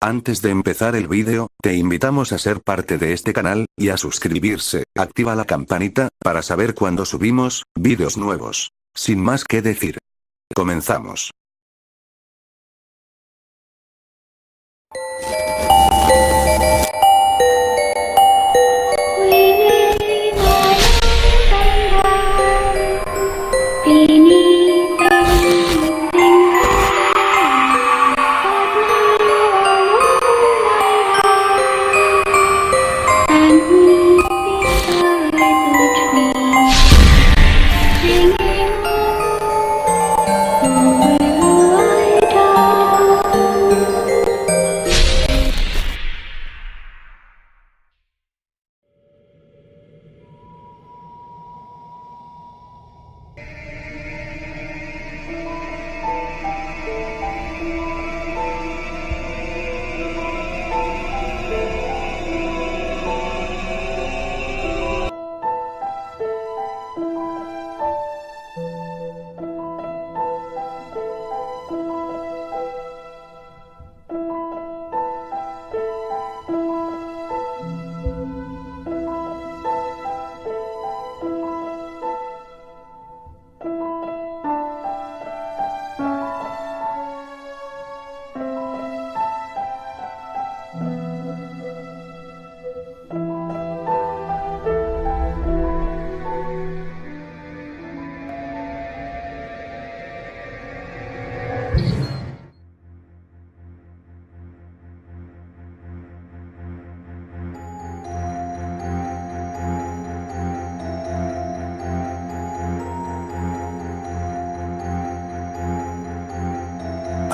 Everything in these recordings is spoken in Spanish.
Antes de empezar el vídeo, te invitamos a ser parte de este canal, y a suscribirse. Activa la campanita, para saber cuando subimos vídeos nuevos. Sin más que decir. Comenzamos.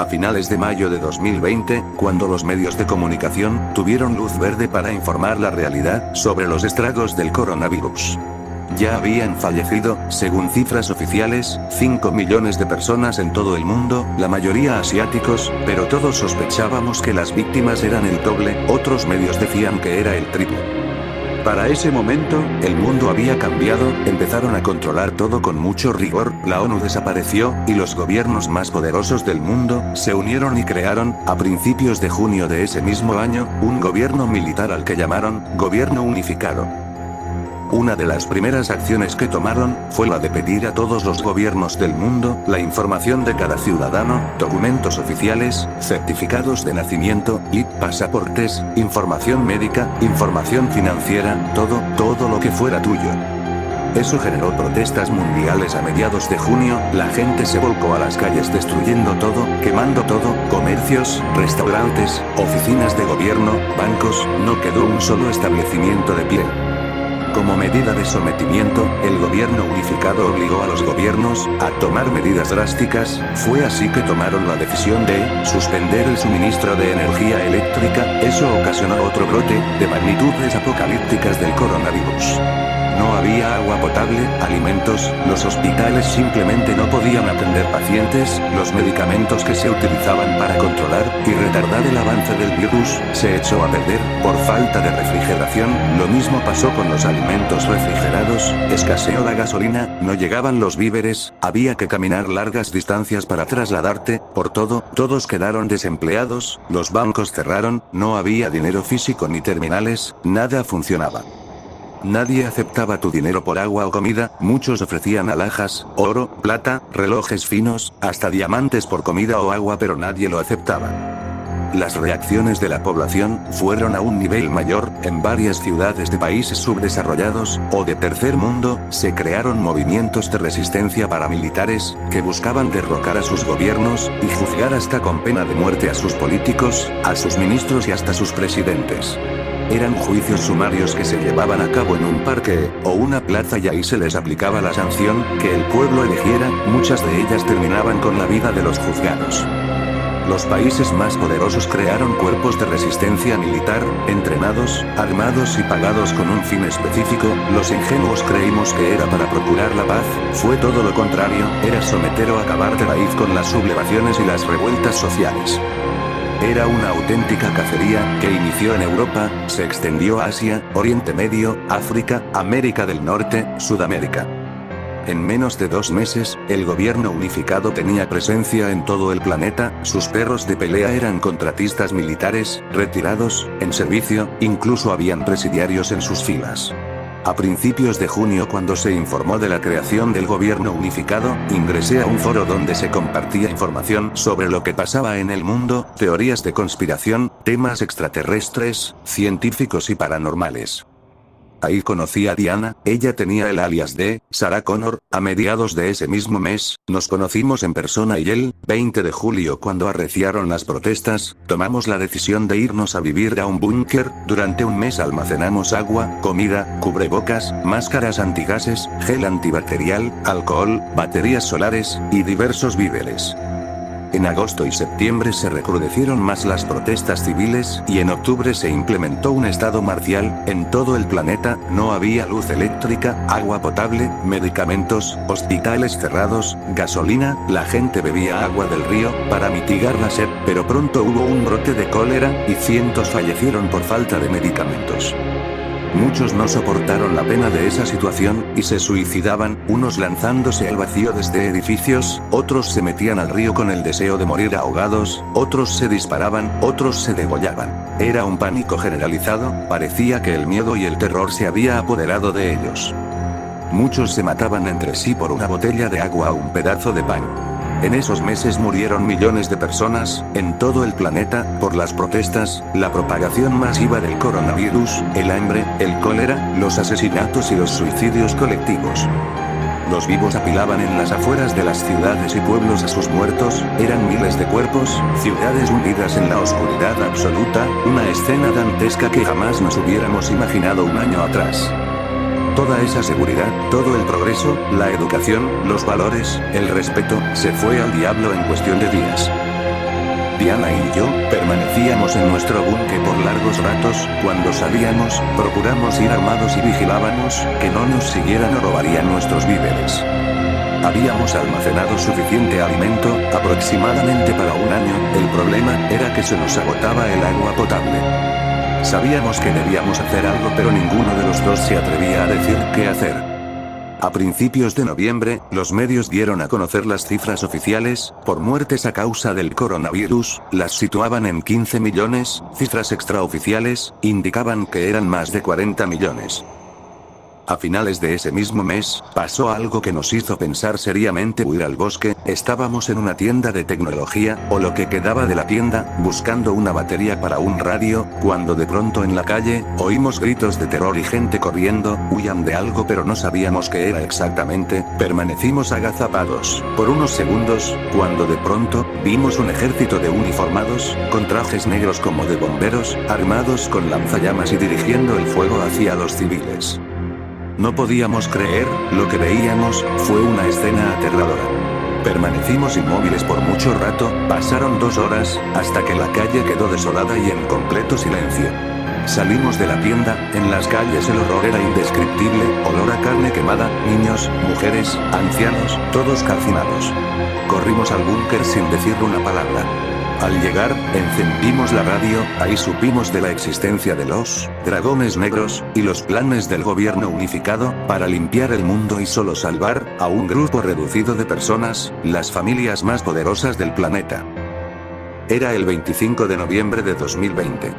A finales de mayo de 2020, cuando los medios de comunicación tuvieron luz verde para informar la realidad sobre los estragos del coronavirus. Ya habían fallecido, según cifras oficiales, 5 millones de personas en todo el mundo, la mayoría asiáticos, pero todos sospechábamos que las víctimas eran el doble, otros medios decían que era el triple. Para ese momento, el mundo había cambiado, empezaron a controlar todo con mucho rigor, la ONU desapareció, y los gobiernos más poderosos del mundo se unieron y crearon, a principios de junio de ese mismo año, un gobierno militar al que llamaron Gobierno Unificado. Una de las primeras acciones que tomaron fue la de pedir a todos los gobiernos del mundo la información de cada ciudadano, documentos oficiales, certificados de nacimiento, y pasaportes, información médica, información financiera, todo lo que fuera tuyo. Eso generó protestas mundiales a mediados de junio, la gente se volcó a las calles destruyendo todo, quemando todo, comercios, restaurantes, oficinas de gobierno, bancos, no quedó un solo establecimiento de pie. Como medida de sometimiento, el gobierno unificado obligó a los gobiernos a tomar medidas drásticas, fue así que tomaron la decisión de suspender el suministro de energía eléctrica, eso ocasionó otro brote, de magnitudes apocalípticas del coronavirus. No había agua potable, alimentos, los hospitales simplemente no podían atender pacientes, los medicamentos que se utilizaban para controlar y retardar el avance del virus se echó a perder por falta de refrigeración, lo mismo pasó con los alimentos refrigerados, escaseó la gasolina, no llegaban los víveres, había que caminar largas distancias para trasladarte, por todo, todos quedaron desempleados, los bancos cerraron, no había dinero físico ni terminales, nada funcionaba. Nadie aceptaba tu dinero por agua o comida, muchos ofrecían alhajas, oro, plata, relojes finos, hasta diamantes por comida o agua, pero nadie lo aceptaba. Las reacciones de la población fueron a un nivel mayor, en varias ciudades de países subdesarrollados, o de tercer mundo, se crearon movimientos de resistencia paramilitares, que buscaban derrocar a sus gobiernos, y juzgar hasta con pena de muerte a sus políticos, a sus ministros y hasta sus presidentes. Eran juicios sumarios que se llevaban a cabo en un parque, o una plaza, y ahí se les aplicaba la sanción que el pueblo eligiera, muchas de ellas terminaban con la vida de los juzgados. Los países más poderosos crearon cuerpos de resistencia militar, entrenados, armados y pagados con un fin específico, los ingenuos creímos que era para procurar la paz, fue todo lo contrario, era someter o acabar de raíz con las sublevaciones y las revueltas sociales. Era una auténtica cacería, que inició en Europa, se extendió a Asia, Oriente Medio, África, América del Norte, Sudamérica. En menos de 2 meses, el gobierno unificado tenía presencia en todo el planeta, sus perros de pelea eran contratistas militares, retirados, en servicio, incluso habían presidiarios en sus filas. A principios de junio, cuando se informó de la creación del gobierno unificado, ingresé a un foro donde se compartía información sobre lo que pasaba en el mundo, teorías de conspiración, temas extraterrestres, científicos y paranormales. Ahí conocí a Diana, ella tenía el alias de Sarah Connor. A mediados de ese mismo mes, nos conocimos en persona y el 20 de julio, cuando arreciaron las protestas, tomamos la decisión de irnos a vivir a un búnker. Durante un mes almacenamos agua, comida, cubrebocas, máscaras antigases, gel antibacterial, alcohol, baterías solares, y diversos víveres. En agosto y septiembre se recrudecieron más las protestas civiles, y en octubre se implementó un estado marcial. En todo el planeta, no había luz eléctrica, agua potable, medicamentos, hospitales cerrados, gasolina, la gente bebía agua del río, para mitigar la sed, pero pronto hubo un brote de cólera, y cientos fallecieron por falta de medicamentos. Muchos no soportaron la pena de esa situación, y se suicidaban, unos lanzándose al vacío desde edificios, otros se metían al río con el deseo de morir ahogados, otros se disparaban, otros se degollaban. Era un pánico generalizado, parecía que el miedo y el terror se había apoderado de ellos. Muchos se mataban entre sí por una botella de agua o un pedazo de pan. En esos meses murieron millones de personas, en todo el planeta, por las protestas, la propagación masiva del coronavirus, el hambre, el cólera, los asesinatos y los suicidios colectivos. Los vivos apilaban en las afueras de las ciudades y pueblos a sus muertos, eran miles de cuerpos, ciudades hundidas en la oscuridad absoluta, una escena dantesca que jamás nos hubiéramos imaginado un año atrás. Toda esa seguridad, todo el progreso, la educación, los valores, el respeto, se fue al diablo en cuestión de días. Diana y yo, permanecíamos en nuestro búnker por largos ratos. Cuando salíamos, procuramos ir armados y vigilábamos, que no nos siguieran o robarían nuestros víveres. Habíamos almacenado suficiente alimento, aproximadamente para un año, el problema era que se nos agotaba el agua potable. Sabíamos que debíamos hacer algo, pero ninguno de los dos se atrevía a decir qué hacer. A principios de noviembre, los medios dieron a conocer las cifras oficiales, por muertes a causa del coronavirus, las situaban en 15 millones, cifras extraoficiales, indicaban que eran más de 40 millones. A finales de ese mismo mes, pasó algo que nos hizo pensar seriamente huir al bosque. Estábamos en una tienda de tecnología, o lo que quedaba de la tienda, buscando una batería para un radio, cuando de pronto en la calle, oímos gritos de terror y gente corriendo, huían de algo pero no sabíamos qué era exactamente. Permanecimos agazapados por unos segundos, cuando de pronto, vimos un ejército de uniformados, con trajes negros como de bomberos, armados con lanzallamas y dirigiendo el fuego hacia los civiles. No podíamos creer lo que veíamos, fue una escena aterradora. Permanecimos inmóviles por mucho rato, pasaron 2 horas, hasta que la calle quedó desolada y en completo silencio. Salimos de la tienda, en las calles el horror era indescriptible, olor a carne quemada, niños, mujeres, ancianos, todos calcinados. Corrimos al búnker sin decir una palabra. Al llegar, encendimos la radio, ahí supimos de la existencia de los dragones negros, y los planes del gobierno unificado, para limpiar el mundo y solo salvar a un grupo reducido de personas, las familias más poderosas del planeta. Era el 25 de noviembre de 2020.